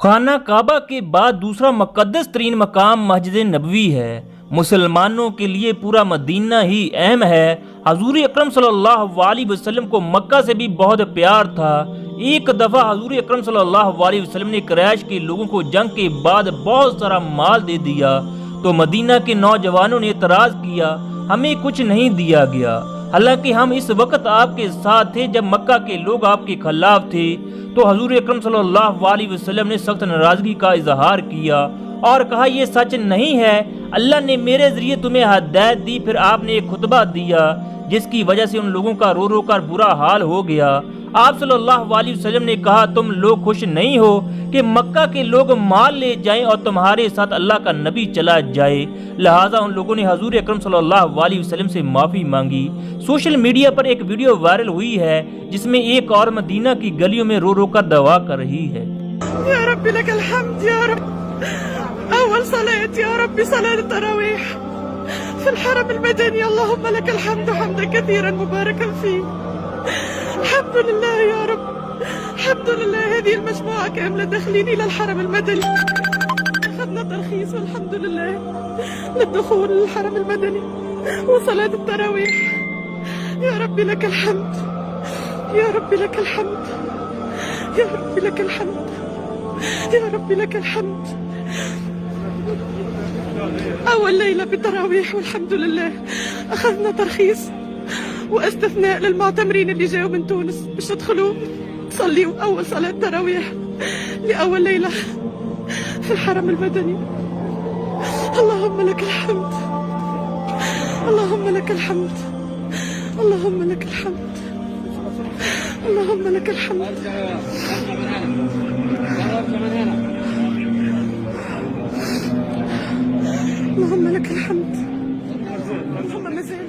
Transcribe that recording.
खाना काबा के बाद दूसरा मुक़द्दस तरीन मकाम मस्जिद नबवी है। मुसलमानों के लिए पूरा मदीना ही अहम है। हजूर अकरम सल्लल्लाहु अलैहि वसल्लम को मक्का से भी बहुत प्यार था। एक दफ़ा हजूर अकरम सल्लल्लाहु अलैहि वसल्लम ने कुरैश के लोगों को जंग के बाद बहुत सारा माल दे दिया, तो मदीना के नौजवानों ने एतराज़ किया, हमें कुछ नहीं दिया गया। हालांकि हम इस वक्त आपके साथ थे जब मक्का के लोग आपके खिलाफ थे। तो हजूर अकरम सल्लल्लाहु अलैहि वसल्लम ने सख्त नाराज़गी का इजहार किया और कहा, ये सच नहीं है, अल्लाह ने मेरे ज़रिए तुम्हें हिदायत दी। फिर आपने एक खुतबा दिया जिसकी वजह से उन लोगों का रो रो कर बुरा हाल हो गया। आप सल्लल्लाहु अलैहि वसल्लम ने कहा, तुम लोग खुश नहीं हो कि मक्का के लोग माल ले जाएं और तुम्हारे साथ अल्लाह का नबी चला जाए। लिहाजा उन लोगों ने हजूर अकरम सल्लल्लाहु अलैहि वसल्लम से माफ़ी मांगी। सोशल मीडिया पर एक वीडियो वायरल हुई है जिसमें एक और मदीना की गलियों में रो रो कर दवा कर रही है। या रब्बी लकल हम्द या रब, अव्वल सलात या रब्बी सलात तरावीह في الحرم المدني، اللهم لك الحمد حمدا كثيرا مباركا فيه. الحمد لله يا رب، الحمد لله. هذه المجموعة كاملة داخلين إلى الحرم المدني، أخذنا ترخيص والحمد لله للدخول للحرم المدني وصلاة التراويح. يا ربي لك الحمد، يا ربي لك الحمد، يا ربي لك الحمد، يا ربي لك الحمد. أول ليلة بالتراويح والحمد لله أخذنا ترخيص واستثناء للمعتمرين اللي جاوا من تونس باش يدخلوا يصليوا أول صلاة تراويح لأول ليلة في الحرم المدني. اللهم لك الحمد، اللهم لك الحمد، اللهم لك الحمد، اللهم لك الحمد. اللهم لك الحمد. اللهم مازال